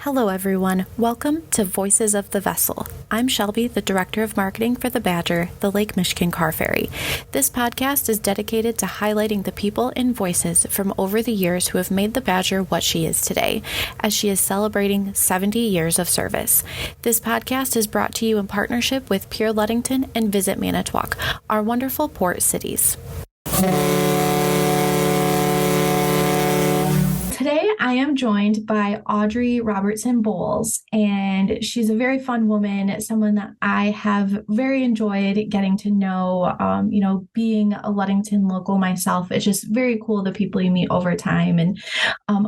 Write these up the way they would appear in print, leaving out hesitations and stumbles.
Hello, everyone. Welcome to Voices of the Vessel. I'm Shelby, the Director of Marketing for the Badger, the Lake Michigan Car Ferry. This podcast is dedicated to highlighting the people and voices from over the years who have made the Badger what she is today, as she is celebrating 70 years of service. This podcast is brought to you in partnership with Pier Ludington and Visit Manitowoc, our wonderful port cities. Today, I am joined by Audrey Robertson Boals, and she's a very fun woman, someone that I have very enjoyed getting to know. Being a Ludington local myself, it's just very cool the people you meet over time. And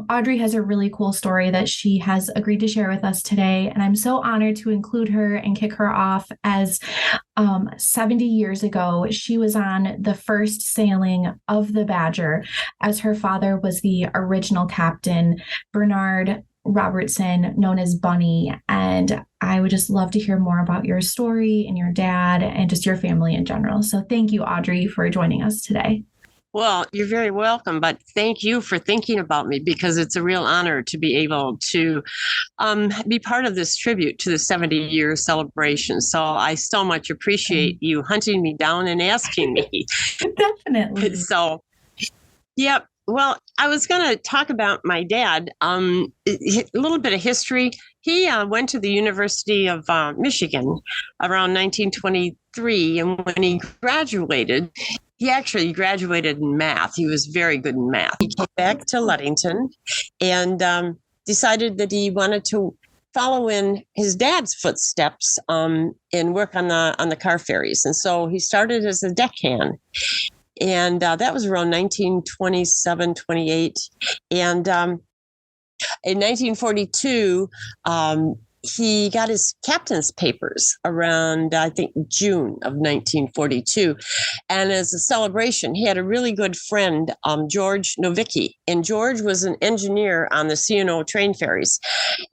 Audrey has a really cool story that she has agreed to share with us today, and I'm so honored to include her and kick her off as 70 years ago, she was on the first sailing of the Badger as her father was the original captain, Bernard Robertson, known as Bunny. And I would just love to hear more about your story and your dad and just your family in general. So thank you, Audrey, for joining us today. Well, you're very welcome, but thank you for thinking about me because it's a real honor to be able to be part of this tribute to the 70-year celebration. So I so much appreciate you hunting me down and asking me. Definitely. So, yep. Well, I was going to talk about my dad, a little bit of history. He went to the University of Michigan around 1923, and when he graduated, he actually graduated in math. He was very good in math. He came back to Ludington and decided that he wanted to follow in his dad's footsteps and work on the car ferries. And so he started as a deckhand. And that was around 1927, 28. And in 1942, he got his captain's papers around, I think, June of 1942. And as a celebration, he had a really good friend, George Novicki. And George was an engineer on the C&O train ferries.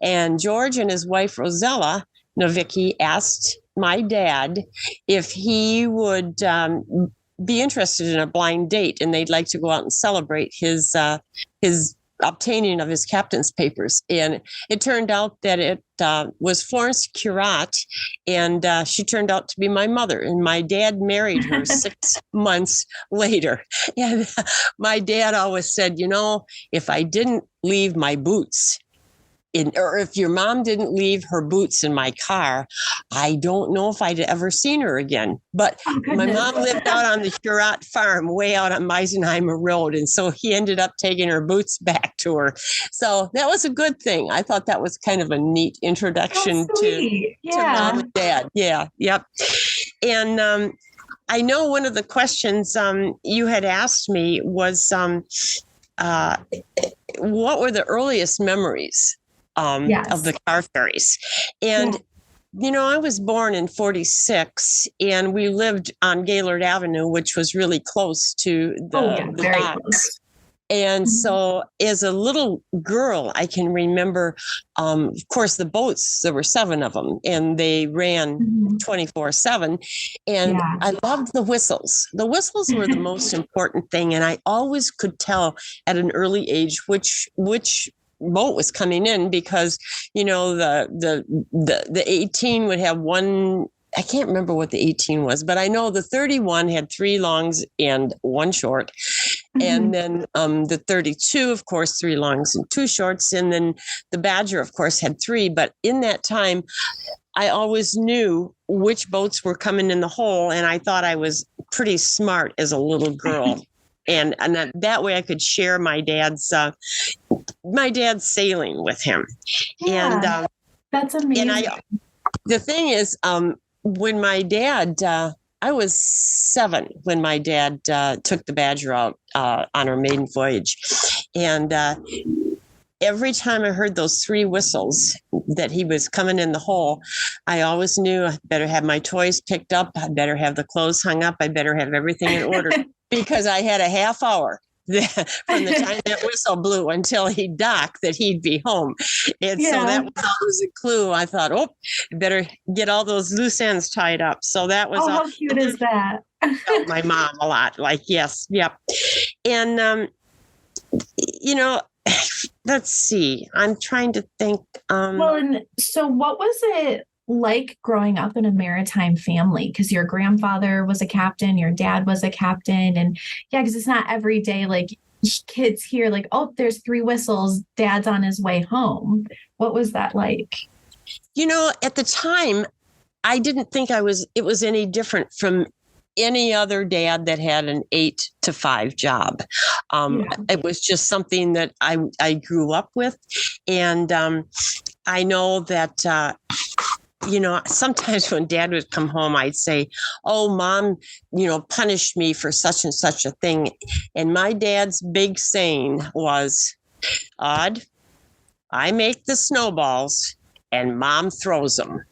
And George and his wife, Rosella Novicki, asked my dad if he would be interested in a blind date, and they'd like to go out and celebrate his obtaining of his captain's papers. And it turned out that it was Florence Curat, and she turned out to be my mother. And my dad married her 6 months later. And my dad always said, if I didn't leave my boots or if your mom didn't leave her boots in my car, I don't know if I'd ever seen her again. But my mom lived out on the Curat farm, way out on Meisenheimer Road. And so he ended up taking her boots back to her. So that was a good thing. I thought that was kind of a neat introduction to mom and dad. Yeah. Yep. And I know one of the questions you had asked me was, what were the earliest memories of the car ferries? And, I was born in 46 and we lived on Gaylord Avenue, which was really close to the docks. And so as a little girl, I can remember, of course, the boats, there were 7 of them and they ran 24/7. And I loved the whistles. The whistles were the most important thing. And I always could tell at an early age which boat was coming in because, the 18 would have one. I can't remember what the 18 was, but I know the 31 had 3 longs and 1 short. And then the 32, of course, 3 longs and 2 shorts. And then the Badger, of course, had 3. But in that time, I always knew which boats were coming in the hole. And I thought I was pretty smart as a little girl. And that way I could share my dad's sailing with him. Yeah, and that's amazing. And the thing is, when my dad, I was 7 when my dad took the Badger out on her maiden voyage. And every time I heard those 3 whistles that he was coming in the hole, I always knew I better have my toys picked up. I better have the clothes hung up. I better have everything in order because I had a half hour from the time that whistle blew until he docked that he'd be home. And so that was always a clue. I thought, I better get all those loose ends tied up. So that was how cute is that? My mom a lot. Like, yes. Yep. And, let's see. I'm trying to think. Well, and so what was it like growing up in a maritime family? Because your grandfather was a captain, your dad was a captain, and yeah, because it's not every day like kids hear like, oh, there's three whistles, dad's on his way home. What was that like? At the time, I didn't think it was any different from any other dad that had an 8 to 5 job. Yeah. It was just something that I grew up with. And I know that, sometimes when dad would come home, I'd say, oh, mom, punished me for such and such a thing. And my dad's big saying was, Aud, I make the snowballs and mom throws them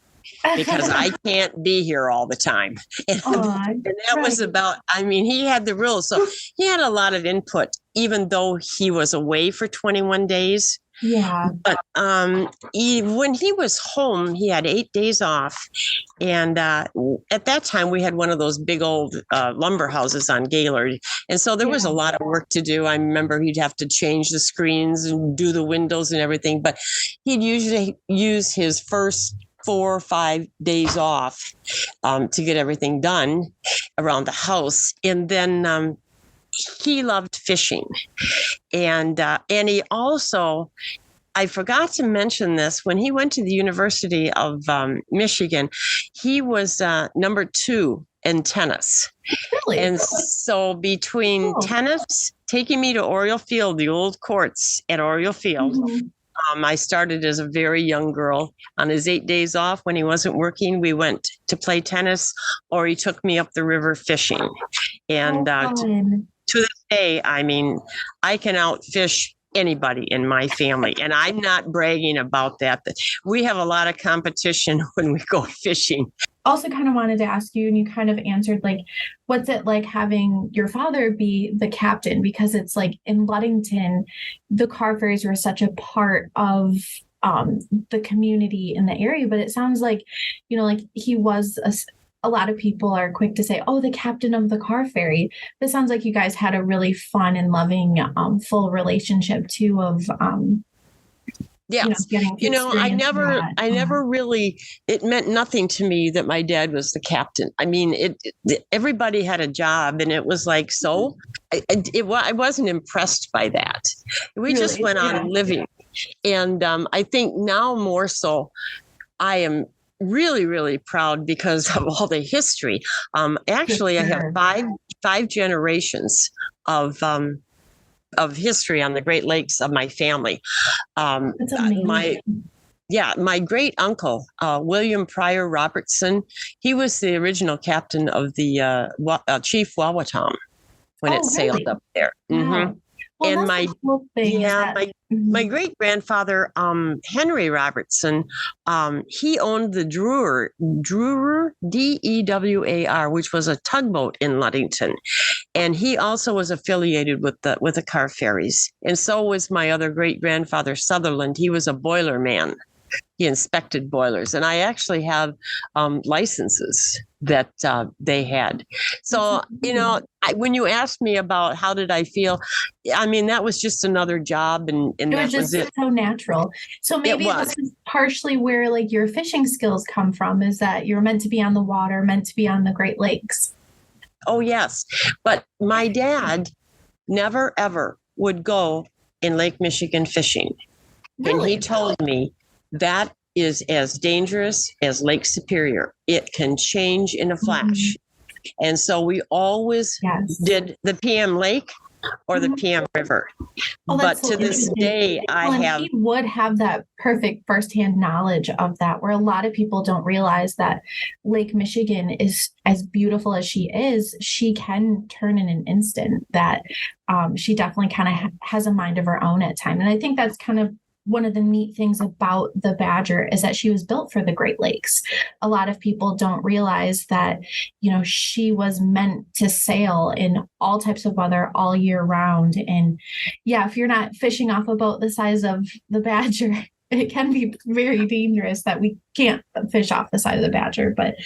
because I can't be here all the time. And that was about, he had the rules. So he had a lot of input, even though he was away for 21 days. Yeah. But when he was home, he had 8 days off. And at that time, we had one of those big old lumber houses on Gaylord. And so there was a lot of work to do. I remember he'd have to change the screens and do the windows and everything. But he'd usually use his first 4 or 5 days off to get everything done around the house. And then he loved fishing. And he also, I forgot to mention this, when he went to the University of Michigan, he was number 2 in tennis. Really? And so between tennis, taking me to Oriole Field, the old courts at Oriole Field, I started as a very young girl. On his 8 days off, when he wasn't working, we went to play tennis, or he took me up the river fishing. And to this day, I can outfish anybody in my family. And I'm not bragging about that. We have a lot of competition when we go fishing. Also kind of wanted to ask you, and you kind of answered, like, what's it like having your father be the captain? Because it's like in Ludington, the car ferries were such a part of the community in the area. But it sounds like, like he was a lot of people are quick to say, oh, the captain of the car ferry. But it sounds like you guys had a really fun and loving, full relationship too of, yes. I never really, it meant nothing to me that my dad was the captain. Everybody had a job, and it was like, so I wasn't impressed by that. We just went on living. And I think now more so, I am really, really proud because of all the history. Actually, I have five generations of history on the Great Lakes of my family. That's amazing. My great uncle, William Pryor Robertson, he was the original captain of the Chief Wawatam when it sailed up there. Wow. Mm-hmm. Well, And my my great grandfather, Henry Robertson, he owned the Drewer, Dewar, which was a tugboat in Ludington, and he also was affiliated with the car ferries. And so was my other great grandfather, Sutherland. He was a boiler man. He inspected boilers, and I actually have licenses that they had. So, when you asked me about how did I feel, that was just another job, and it was just so natural. So maybe this is partially where like your fishing skills come from, is that you're meant to be on the water, meant to be on the Great Lakes. Oh, yes. But my dad never, ever would go in Lake Michigan fishing. Really? And he told me that is as dangerous as Lake Superior. It can change in a flash. Mm-hmm. And so we always did the PM Lake or the PM River. But to this day, he would have that perfect firsthand knowledge of that, where a lot of people don't realize that Lake Michigan is as beautiful as she is. She can turn in an instant. That she definitely kind of has a mind of her own at times. And I think that's kind of one of the neat things about the Badger is that she was built for the Great Lakes. A lot of people don't realize that, she was meant to sail in all types of weather all year round. And if you're not fishing off a boat the size of the Badger, it can be very dangerous that we can't fish off the side of the Badger. But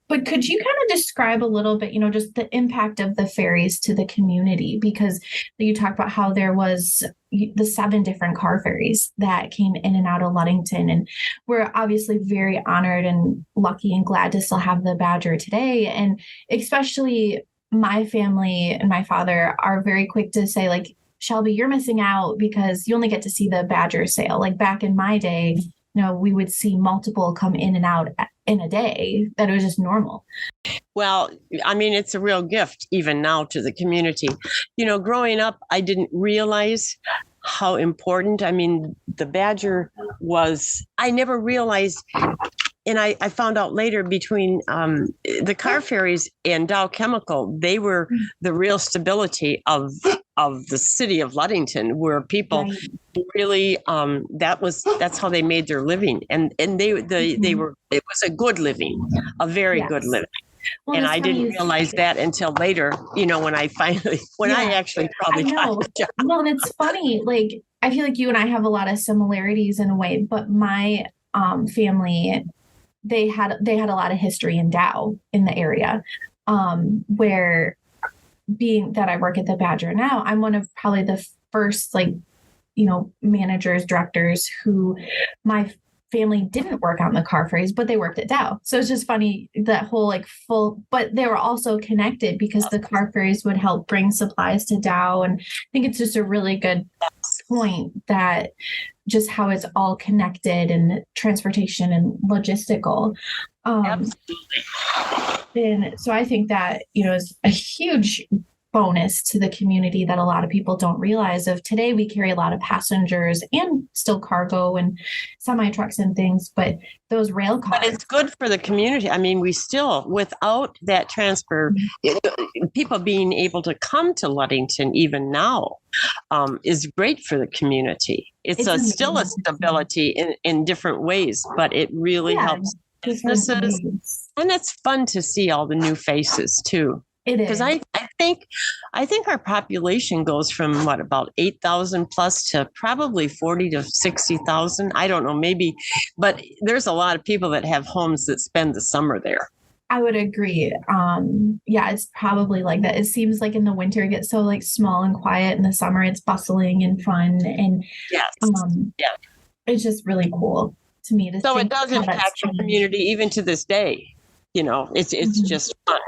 But could you kind of describe a little bit, just the impact of the ferries to the community? Because you talked about how there was the 7 different car ferries that came in and out of Ludington. And we're obviously very honored and lucky and glad to still have the Badger today. And especially my family and my father are very quick to say, like, Shelby, you're missing out because you only get to see the Badger sail. Like back in my day, we would see multiple come in and out in a day, that it was just normal. Well, I mean, it's a real gift even now to the community. Growing up, I didn't realize how important, I mean, the Badger was, I never realized, and I found out later between the car ferries and Dow Chemical, they were the real stability of the city of Ludington, where people really that's how they made their living, and they were, it was a good living, a very good living. Well, and I didn't realize that until later, when I actually probably got the job. Well, and it's funny, like I feel like you and I have a lot of similarities in a way, but my family, they had a lot of history in Dow in the area, where, being that I work at the Badger now, I'm one of probably the first, managers, directors who my family didn't work on the car ferries, but they worked at Dow. So it's just funny, that whole but they were also connected because the car ferries would help bring supplies to Dow. And I think it's just a really good point, that just how it's all connected, and transportation and logistical. Absolutely. And so I think that, is a huge bonus to the community that a lot of people don't realize. Of today, we carry a lot of passengers and still cargo and semi trucks and things, but those rail cars. But it's good for the community. I mean, we still, without that transfer, people being able to come to Ludington even now is great for the community. It's still a stability in different ways, but it really helps businesses. And it's fun to see all the new faces too. It is. Because I think our population goes from about 8,000 plus to probably 40 to 60,000. I don't know, maybe, but there's a lot of people that have homes that spend the summer there. I would agree. It's probably like that. It seems like in the winter it gets so small and quiet. In the summer it's bustling and fun, and it's just really cool to me to. So it does impact the community even to this day. It's just fun.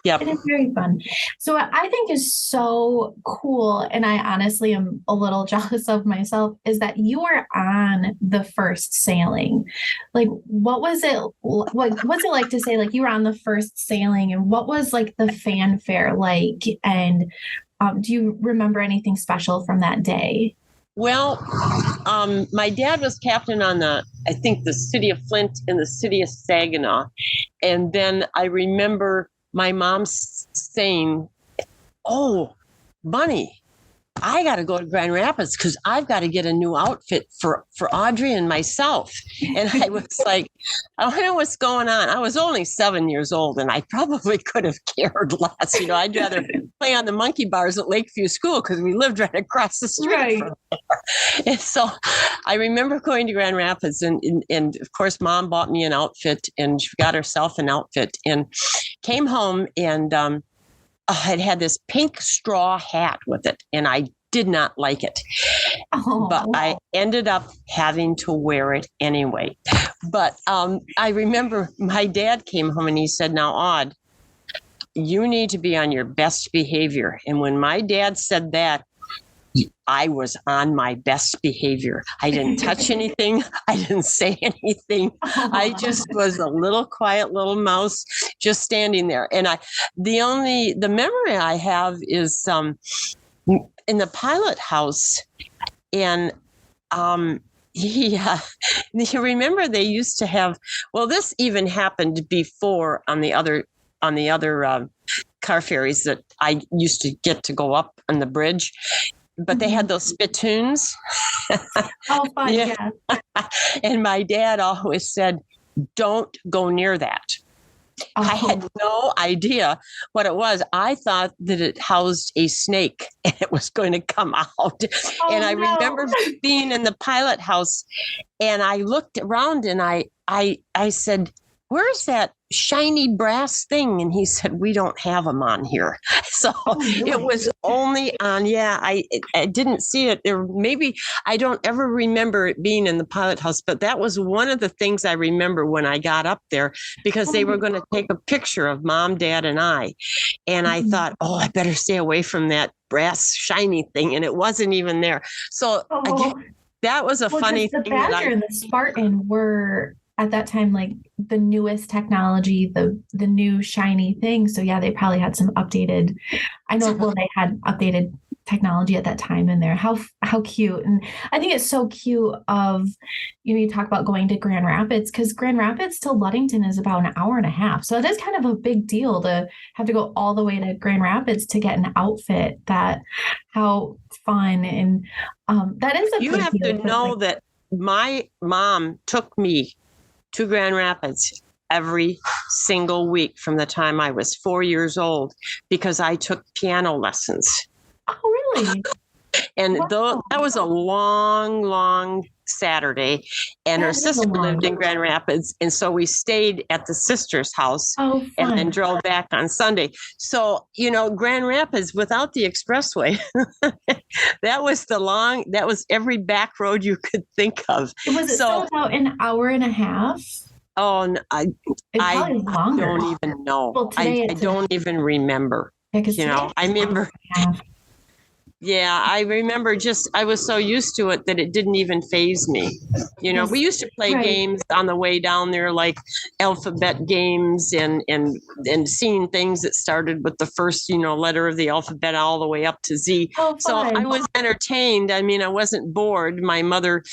Yep. It is very fun. So what I think is so cool, and I honestly am a little jealous of myself, is that you were on the first sailing. What was it? What's it like to say you were on the first sailing, and what was the fanfare like? And do you remember anything special from that day? Well, my dad was captain on the City of Flint and the City of Saginaw, and then I remember my mom saying, "Oh, Bunny, I got to go to Grand Rapids because I've got to get a new outfit for Audrey and myself." And I was like, I don't know what's going on. I was only 7 years old, and I probably could have cared less. I'd rather play on the monkey bars at Lakeview School because we lived right across the street from there. And so I remember going to Grand Rapids, and of course, Mom bought me an outfit, and she got herself an outfit, and came home, and it had this pink straw hat with it, and I did not like it. But I ended up having to wear it anyway. But I remember my dad came home and he said, "Now, Aud, you need to be on your best behavior." And when my dad said that, I was on my best behavior. I didn't touch anything. I didn't say anything. I just was a little quiet little mouse just standing there. And the memory I have is in the pilot house. And you remember they used to have, this even happened before on the other car ferries that I used to get to go up on the bridge. But they had those spittoons. Oh, fun, yeah. And my dad always said, "Don't go near that." I had no idea what it was. I thought that it housed a snake and it was going to come out. And I remember being in the pilot house, and I looked around and I said, "Where's that shiny brass thing. And he said, we don't have them on here. So really? It was only on, I didn't see it there. Maybe I don't ever remember it being in the pilot house, but that was one of the things I remember when I got up there, because they were going to take a picture of Mom, Dad, and I. And I thought, oh, I better stay away from that brass shiny thing. And it wasn't even there. So again, that was a funny the thing. Badger and the Spartan were at that time like the newest technology, the new shiny thing. So yeah, they probably had some updated. I know. Well, they had updated technology at that time in there. How cute. And I think it's so cute of, you talk about going to Grand Rapids, because Grand Rapids to Ludington is about an hour and a half. So it is kind of a big deal to have to go all the way to Grand Rapids to get an outfit. How fun. And that is a You big have deal to know that my mom took me to Grand Rapids every single week from the time I was 4 years old, because I took piano lessons. Oh, really? And that was a long, long Saturday. And her sister lived in Grand Rapids. And so we stayed at the sister's house and then drove back on Sunday. So, Grand Rapids without the expressway, that was every back road you could think of. Was it still about an hour and a half? Oh, I don't even know. Well, I don't even remember. I remember. Yeah, I remember I was so used to it that it didn't even faze me. We used to play games on the way down there, like alphabet games and seeing things that started with the first, letter of the alphabet all the way up to Z. So I was entertained. I mean, I wasn't bored. My mother,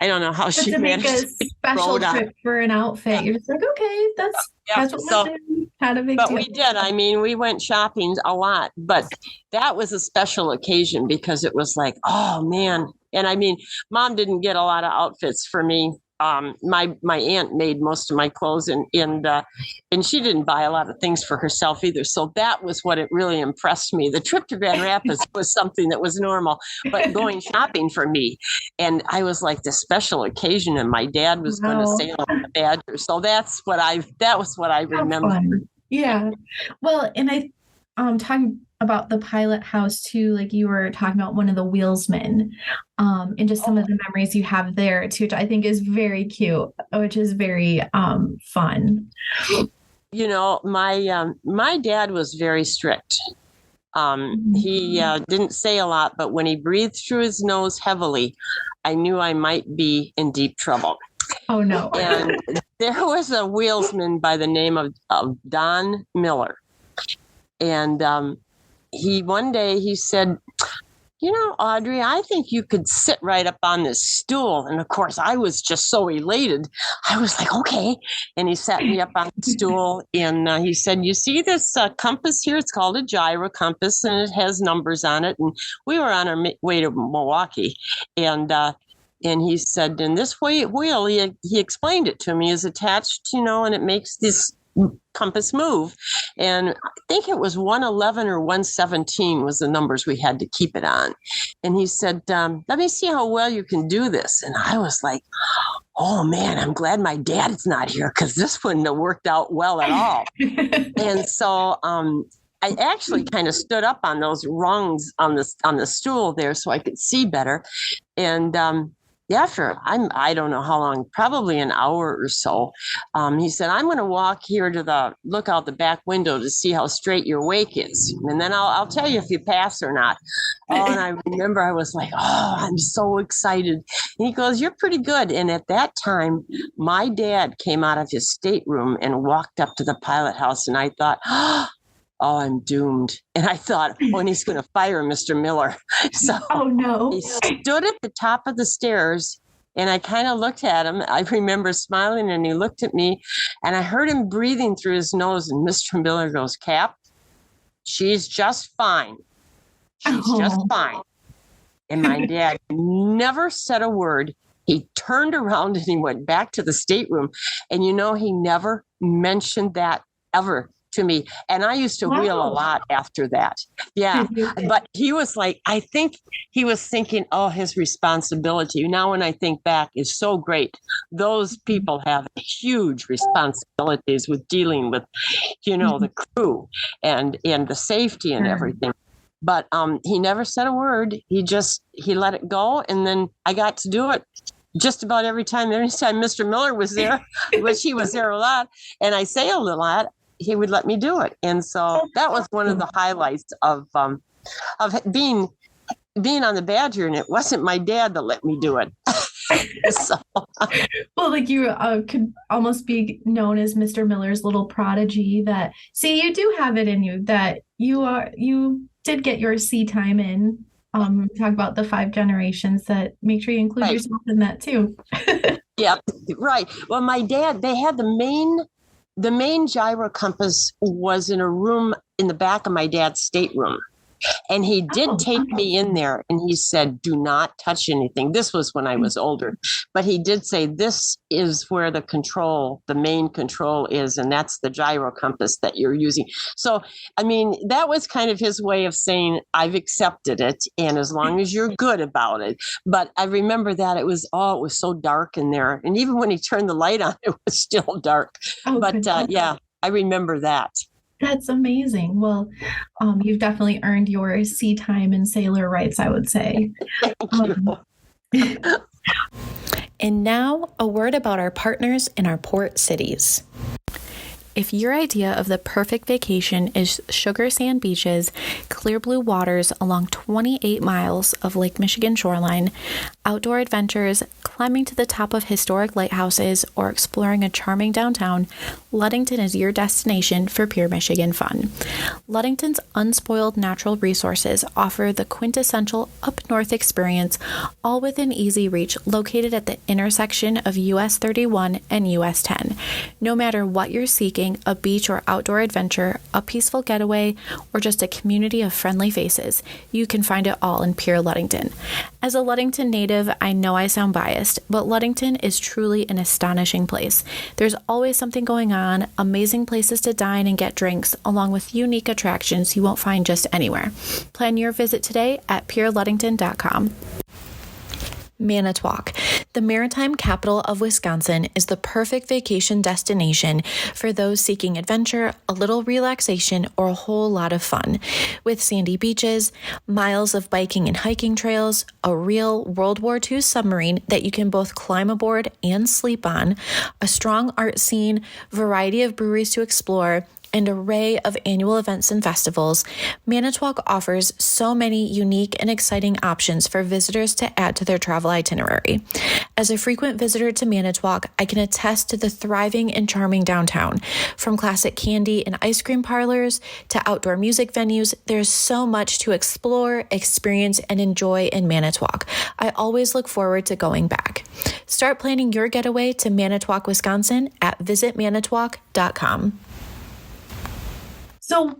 I don't know how she managed to make a special trip for an outfit. Yeah. You're just like, okay, that's what we're doing. Not a big deal. We did. I mean, we went shopping a lot, but that was a special occasion because it was like, oh man. And I mean, Mom didn't get a lot of outfits for me. My aunt made most of my clothes, and she didn't buy a lot of things for herself either. So that was what it really impressed me. The trip to Grand Rapids was something that was normal, but going shopping for me, and I was like the special occasion. And my dad was going to sail on the Badger, so that was what I remember. Yeah, well, and I talking about the pilot house too, like you were talking about one of the wheelsmen, and just some of the memories you have there too, which I think is very cute, which is very fun. My dad was very strict. He didn't say a lot, but when he breathed through his nose heavily, I knew I might be in deep trouble. Oh no. And there was a wheelsman by the name of Don Miller. And one day he said, Audrey, I think you could sit right up on this stool. And of course, I was just so elated. I was like, okay. And he sat me up on the stool, and he said, you see this compass here? It's called a gyro compass, and it has numbers on it. And we were on our way to Milwaukee. And he said, and this wheel, he explained it to me, is attached, and it makes this compass move. And I think it was 111 or 117 was the numbers we had to keep it on. And he said, let me see how well you can do this. And I was like, oh man, I'm glad my dad's not here, because this wouldn't have worked out well at all. And so I actually kind of stood up on those rungs on the stool there so I could see better. And after I don't know how long, probably an hour or so, he said, I'm going to walk here to look out the back window to see how straight your wake is. And then I'll tell you if you pass or not. Oh, and I remember I was like, oh, I'm so excited. And he goes, you're pretty good. And at that time, my dad came out of his stateroom and walked up to the pilot house. And I thought, oh, I'm doomed. And I thought, and he's going to fire Mr. Miller. So no. He stood at the top of the stairs, and I kind of looked at him. I remember smiling, and he looked at me, and I heard him breathing through his nose. And Mr. Miller goes, Cap, she's just fine. She's just fine. And my dad never said a word. He turned around and he went back to the stateroom. And he never mentioned that ever to me. And I used to wheel a Wow. lot after that. Yeah. Did you? But he was like, I think he was thinking, oh, his responsibility. Now, when I think back, is so great. Those people have huge responsibilities with dealing with, the crew and the safety and Sure. everything. But he never said a word. He let it go. And then I got to do it just about every time Mr. Miller was there, which he was there a lot, and I sailed a lot, he would let me do it. And so that was one of the highlights of being on the Badger, and it wasn't my dad that let me do it. So, Well, like you could almost be known as Mr. Miller's little prodigy. That see, you do have it in you. That you did get your sea time in. Talk about the 5 generations. That make sure you include right. yourself in that too. Yeah, right. Well, my dad, they had the main gyro compass was in a room in the back of my dad's stateroom. And he did take me in there and he said, do not touch anything. This was when I was older. But he did say, this is where the main control is. And that's the gyro compass that you're using. So, I mean, that was kind of his way of saying, I've accepted it. And as long as you're good about it. But I remember that it was so dark in there. And even when he turned the light on, it was still dark. But yeah, I remember that. That's amazing. Well, you've definitely earned your sea time and sailor rights, I would say. And now, a word about our partners in our port cities. If your idea of the perfect vacation is sugar sand beaches, clear blue waters along 28 miles of Lake Michigan shoreline, outdoor adventures, climbing to the top of historic lighthouses, or exploring a charming downtown, Ludington is your destination for pure Michigan fun. Ludington's unspoiled natural resources offer the quintessential up-north experience, all within easy reach, located at the intersection of US 31 and US 10. No matter what you're seeking, a beach or outdoor adventure, a peaceful getaway, or just a community of friendly faces, you can find it all in pure Ludington. As a Ludington native, I know I sound biased, but Ludington is truly an astonishing place. There's always something going on, amazing places to dine and get drinks, along with unique attractions you won't find just anywhere. Plan your visit today at pureludington.com. Manitowoc, the maritime capital of Wisconsin, is the perfect vacation destination for those seeking adventure, a little relaxation, or a whole lot of fun. With sandy beaches, miles of biking and hiking trails, a real World War II submarine that you can both climb aboard and sleep on, a strong art scene, variety of breweries to explore, and array of annual events and festivals, Manitowoc offers so many unique and exciting options for visitors to add to their travel itinerary. As a frequent visitor to Manitowoc, I can attest to the thriving and charming downtown. From classic candy and ice cream parlors to outdoor music venues, there's so much to explore, experience, and enjoy in Manitowoc. I always look forward to going back. Start planning your getaway to Manitowoc, Wisconsin at visitmanitowoc.com. So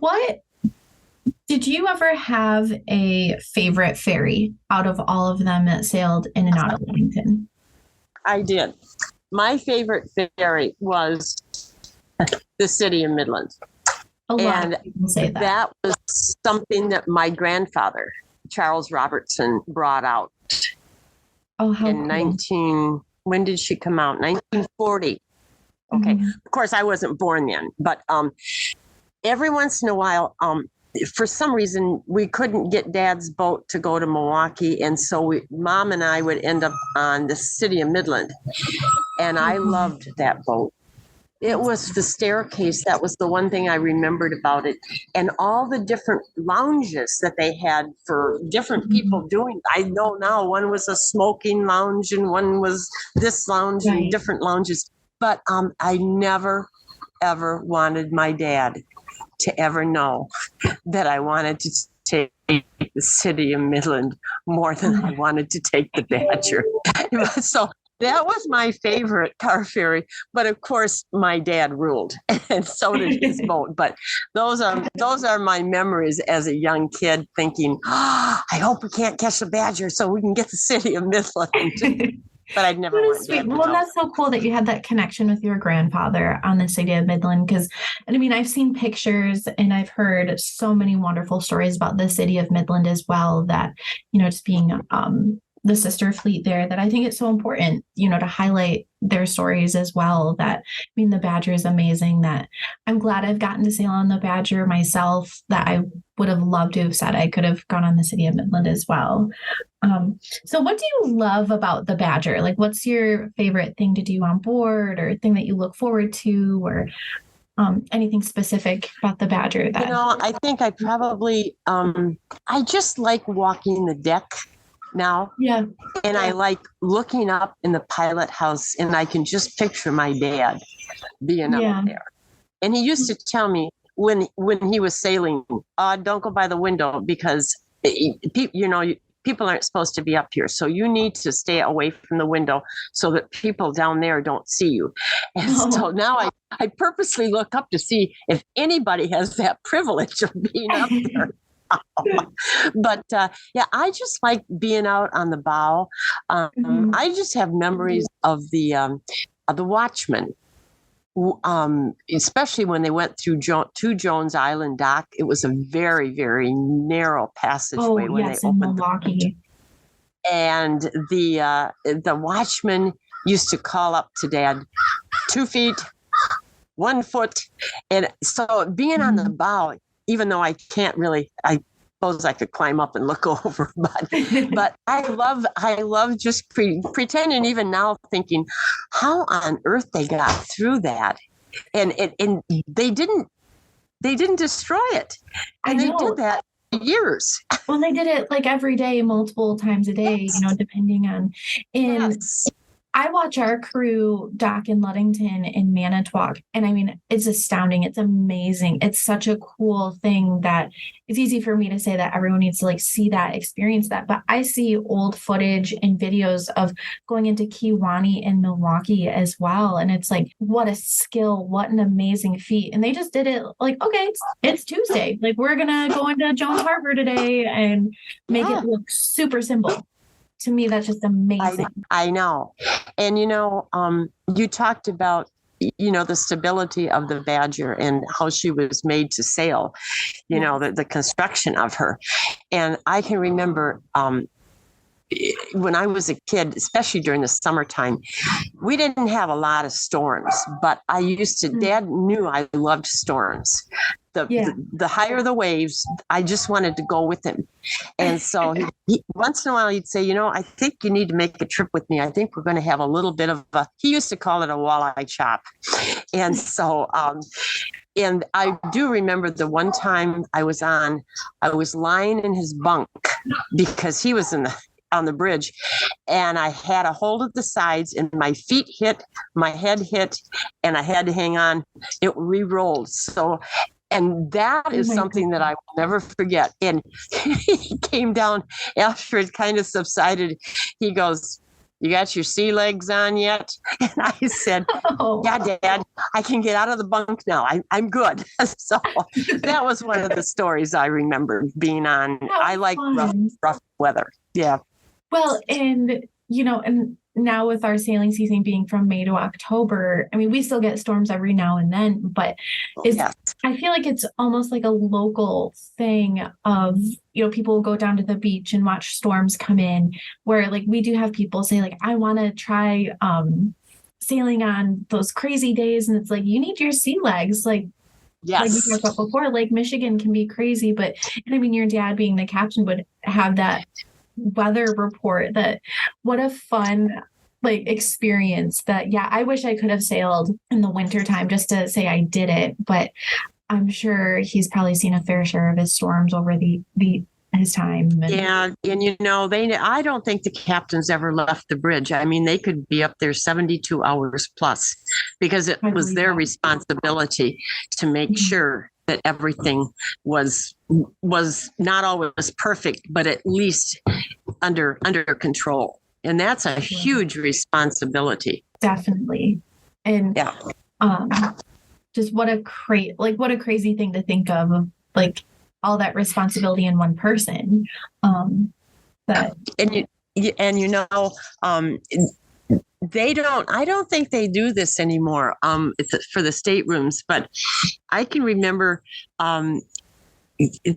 did you ever have a favorite ferry out of all of them that sailed in and out of Ludington? I did. My favorite ferry was the City of Midland. A lot of people say that. That was something that my grandfather, Charles Robertson, brought out Oh, how in cool. when did she come out? 1940. Okay. Mhm. Of course, I wasn't born then, but every once in a while, for some reason, we couldn't get Dad's boat to go to Milwaukee. And so Mom and I would end up on the City of Midland. And I loved that boat. It was the staircase. That was the one thing I remembered about it. And all the different lounges that they had for different people doing. I know now one was a smoking lounge and one was this lounge and different lounges. But I never, ever wanted my dad to ever know that I wanted to take the City of Midland more than I wanted to take the Badger. So that was my favorite car ferry. But of course, my dad ruled, and so did his boat. But those are my memories as a young kid, thinking, I hope we can't catch the Badger so we can get the City of Midland. but I'd never That is want sweet. Dad to Well, know. that's so cool that you had that connection with your grandfather on the city of Midland. Because, and I mean, I've seen pictures and I've heard so many wonderful stories about the city of Midland as well. That, just being the sister fleet there, that I think it's so important, to highlight their stories as well. That, I mean, the Badger is amazing. That I'm glad I've gotten to sail on the Badger myself. That I would have loved to have said I could have gone on the city of Midland as well. So what do you love about the Badger? Like, what's your favorite thing to do on board, or thing that you look forward to, or anything specific about the Badger that I think I probably I just like walking the deck now. Yeah. And I like looking up in the pilot house, and I can just picture my dad being up there. And he used to tell me when he was sailing, don't go by the window, because people aren't supposed to be up here. So you need to stay away from the window so that people down there don't see you. And so now I purposely look up to see if anybody has that privilege of being up there. But I just like being out on the bow. I just have memories of the watchmen. Especially when they went through to Jones Island dock. It was a very, very narrow passageway when they opened Milwaukee. And the watchman used to call up to Dad, 2 feet, 1 foot. And so being on the bow, even though I can't really, I suppose I could climb up and look over, but I love just pretending, even now, thinking how on earth they got through that, and they didn't destroy it, and they did that for years. Well, they did it like every day, multiple times a day, depending on. Yes. I watch our crew dock in Ludington and Manitowoc, and I mean, it's astounding. It's amazing. It's such a cool thing that it's easy for me to say that everyone needs to like see that, experience that. But I see old footage and videos of going into Kewaunee and Milwaukee as well. And it's like, what a skill, what an amazing feat. And they just did it like, okay, it's Tuesday. Like, we're going to go into Jones Harbor today and make it look super simple. To me, that's just amazing. I know. And, you talked about, the stability of the Badger and how she was made to sail, the construction of her. And I can remember when I was a kid, especially during the summertime, we didn't have a lot of storms, but Dad knew I loved storms. The higher the waves, I just wanted to go with him. And so he, once in a while he'd say, I think you need to make a trip with me. I think we're going to have a little bit of he used to call it a walleye chop. And so, and I do remember the one time I was lying in his bunk because he was on the bridge, and I had a hold of the sides, and my feet hit, my head hit, and I had to hang on. It re-rolled. So, and that is something that I will never forget. And he came down after it kind of subsided. He goes, "You got your sea legs on yet?" And I said, "Yeah, Dad, I can get out of the bunk now. I'm good." So that was one of the stories I remember being on. I like rough weather. Yeah. Well, and now with our sailing season being from May to October, I mean, we still get storms every now and then, but I feel like it's almost like a local thing of, people will go down to the beach and watch storms come in, where like we do have people say like, I want to try sailing on those crazy days. And it's like, you need your sea legs. Like we talked about before, Lake Michigan can be crazy, and I mean, your dad being the captain would have that weather report. That what a fun experience. That I wish I could have sailed in the winter time just to say I did it, but I'm sure he's probably seen a fair share of his storms over his time. And I don't think the captains ever left the bridge. I mean, they could be up there 72 hours plus, because it was their responsibility to make sure that everything was not always perfect, but at least under control. And that's a huge responsibility. Definitely. And just what a crazy thing to think of like all that responsibility in one person. I don't think they do this anymore. It's for the staterooms, but I can remember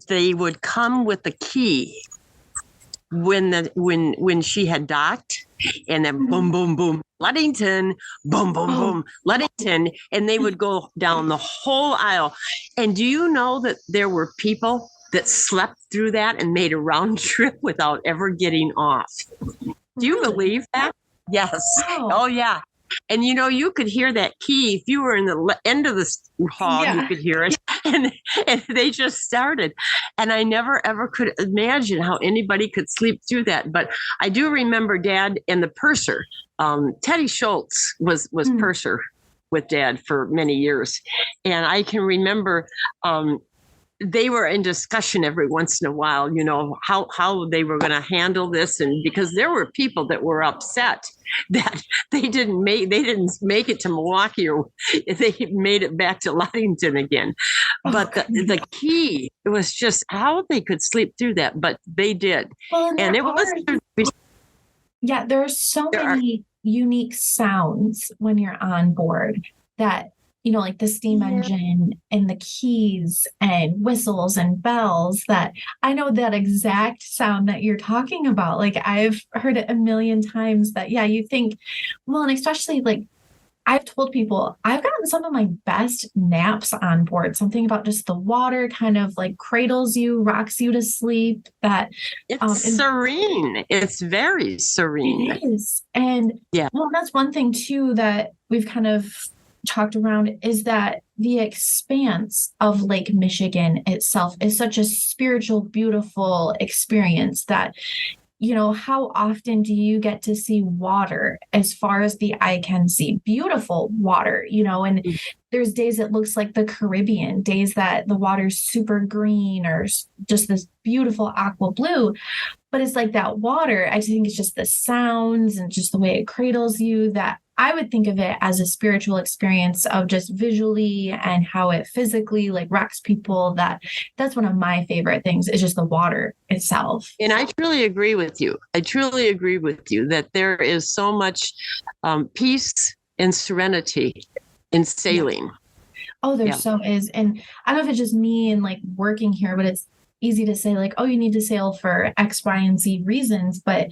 they would come with the key when she had docked, and then boom, boom, boom, Ludington, boom, boom, boom, Ludington, and they would go down the whole aisle. And do you know that there were people that slept through that and made a round trip without ever getting off? Do you believe that? Yes. Wow. Oh, yeah. And you could hear that key. If you were in the end of the hall, you could hear it. And they just started. And I never, ever could imagine how anybody could sleep through that. But I do remember Dad and the purser. Teddy Schultz was purser with Dad for many years. And I can remember they were in discussion every once in a while, how they were going to handle this. And because there were people that were upset that they didn't make it to Milwaukee, or they made it back to Ludington again. But the key, it was just how they could sleep through that, but they did. Well, and it was. Yeah, there are so many unique sounds when you're on board that, like the steam engine and the keys and whistles and bells, that I know that exact sound that you're talking about. Like, I've heard it a million times that, you think, well, and especially like I've told people I've gotten some of my best naps on board. Something about just the water kind of like cradles you, rocks you to sleep. That it's serene. It's very serene. It is. And well, that's one thing too that we've kind of talked around, is that the expanse of Lake Michigan itself is such a spiritual, beautiful experience that, how often do you get to see water as far as the eye can see? Beautiful water, and there's days it looks like the Caribbean, days that the water's super green or just this beautiful aqua blue. But it's like that water, I think it's just the sounds and just the way it cradles you, that I would think of it as a spiritual experience of just visually and how it physically like rocks people. That's one of my favorite things, is just the water itself. And I truly agree with you. That there is so much peace and serenity in sailing. Yeah. Oh, there so is. And I don't know if it's just me and like working here, but it's easy to say like, oh, you need to sail for X, Y, and Z reasons. But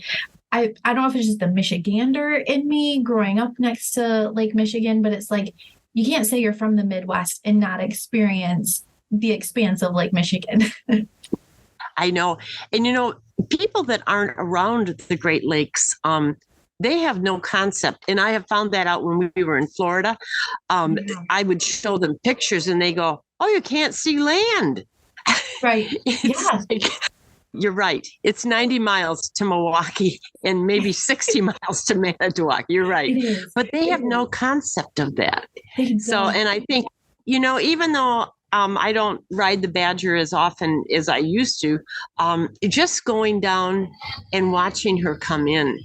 I don't know if it's just the Michigander in me growing up next to Lake Michigan, but it's like, you can't say you're from the Midwest and not experience the expanse of Lake Michigan. I know. And, people that aren't around the Great Lakes, they have no concept. And I have found that out when we were in Florida. I would show them pictures and they go, oh, you can't see land. Right. Yeah. You're right. It's 90 miles to Milwaukee and maybe 60 miles to Manitowoc. You're right. But they have no concept of that. So, and I think, even though I don't ride the Badger as often as I used to, just going down and watching her come in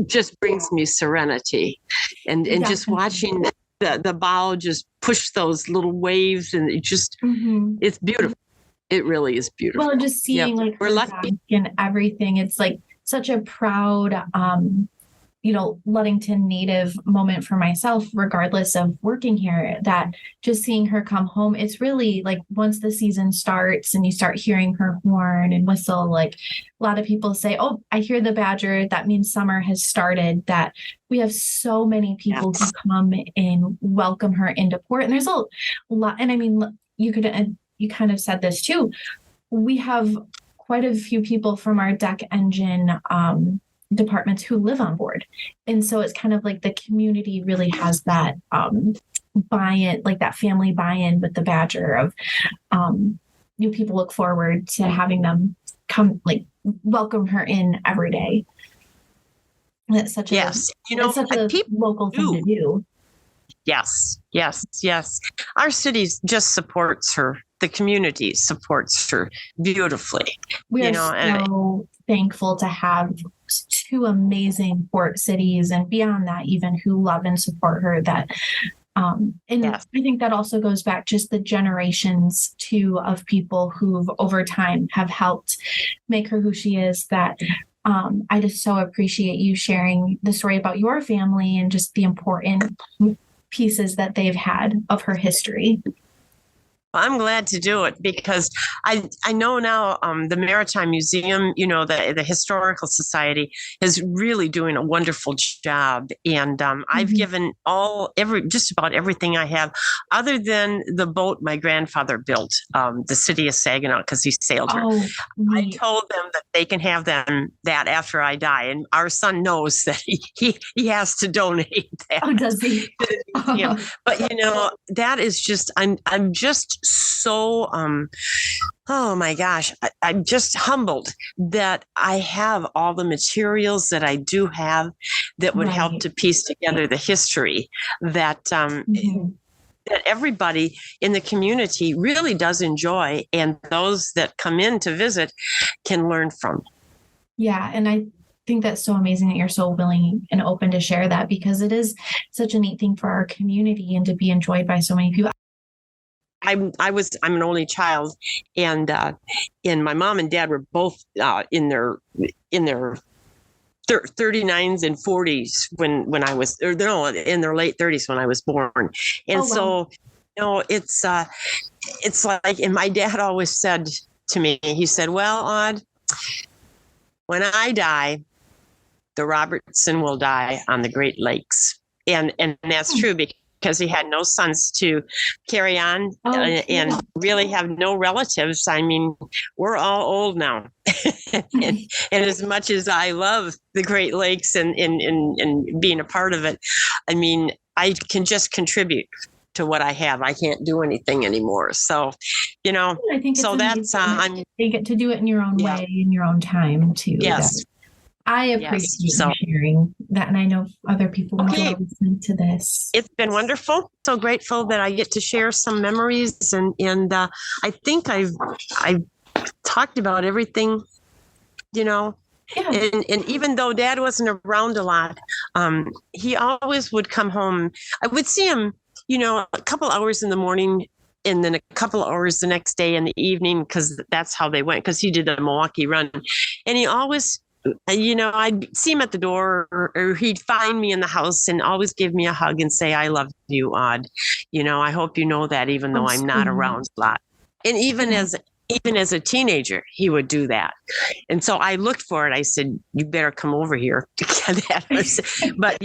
just brings me serenity. And just watching the bow just push those little waves, and it just, it's beautiful. It really is beautiful. Well, just seeing like we're lucky and everything. It's like such a proud, Ludington native moment for myself, regardless of working here, that just seeing her come home, it's really like once the season starts and you start hearing her horn and whistle, like a lot of people say, oh, I hear the Badger. That means summer has started. That we have so many people who come and welcome her into port. And there's a lot. And I mean, you kind of said this too. We have quite a few people from our deck engine departments who live on board. And so it's kind of like the community really has that buy-in, like that family buy-in with the Badger of people look forward to having them come, like welcome her in every day. And it's such a local thing to do. Yes. Our city just supports her. The community supports her beautifully. We are so thankful to have two amazing port cities, and beyond that, even who love and support her. That, I think that also goes back just the generations too of people who've over time have helped make her who she is. That I just so appreciate you sharing the story about your family and just the important pieces that they've had of her history. I'm glad to do it because I know now the Maritime Museum, the Historical Society is really doing a wonderful job. And I've given just about everything I have, other than the boat my grandfather built, the city of Saginaw, because he sailed her. I told them that they can have that after I die. And our son knows that he has to donate that. Oh, does he? But that is just, I'm just so oh my gosh, I'm just humbled that I have all the materials that I do have that would help to piece together the history that that everybody in the community really does enjoy, and those that come in to visit can learn from. Yeah, and I think that's so amazing that you're so willing and open to share that, because it is such a neat thing for our community and to be enjoyed by so many people. I'm an only child, and my mom and dad were both in their 39s and 40s when I was, or no, in their late 30s when I was born. And so, it's like, and my dad always said to me, he said, well, Aud, when I die, the Robertson will die on the Great Lakes. And that's true, because he had no sons to carry on and really have no relatives. I mean, we're all old now. and as much as I love the Great Lakes and being a part of it, I mean, I can just contribute to what I have. I can't do anything anymore. So, I think so that's, you get to do it in your own way, in your own time too. Yes. I appreciate you sharing that, and I know other people will listen to this. It's been wonderful. So grateful that I get to share some memories, and I think I've talked about everything, Yeah. And even though Dad wasn't around a lot, he always would come home. I would see him, a couple hours in the morning, and then a couple hours the next day in the evening, because that's how they went, because he did the Milwaukee run, and he always, I'd see him at the door, or he'd find me in the house and always give me a hug and say, I love you, Aud. I hope you know that, even though I'm not around a lot. And even as a teenager, he would do that. And so I looked for it. I said, you better come over here to get that. But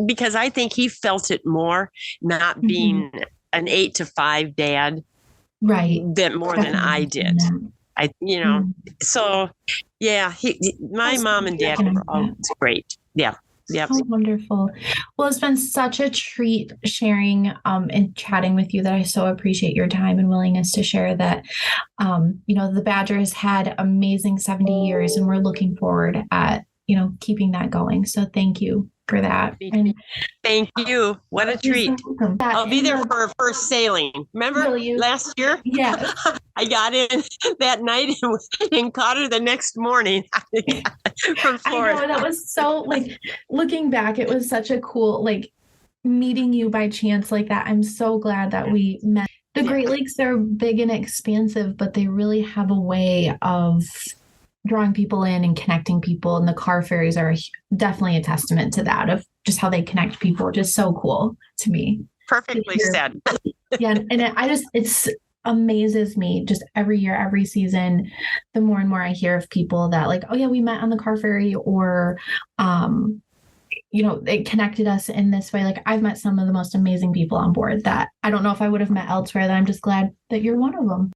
because I think he felt it more, not being an 8 to 5 dad, right? That more than I did. So my mom and dad were always great. Yeah. Yeah. Oh, wonderful. Well, it's been such a treat sharing and chatting with you, that I so appreciate your time and willingness to share that. The Badger has had amazing 70 years, and we're looking forward at, keeping that going. So thank you for that. And thank you. What a treat. I'll be there for our first sailing. Remember last year? Yeah. I got in that night and caught her the next morning from Florida. I know, that was so, looking back, it was such a cool, meeting you by chance like that. I'm so glad that we met. The Great Lakes, they're big and expansive, but they really have a way of drawing people in and connecting people. And the car ferries are definitely a testament to that, of just how they connect people. Just so cool to me. Perfectly said. Yeah. And it amazes me just every year, every season, the more and more I hear of people that we met on the car ferry, or, it connected us in this way. I've met some of the most amazing people on board that I don't know if I would have met elsewhere, that I'm just glad that you're one of them.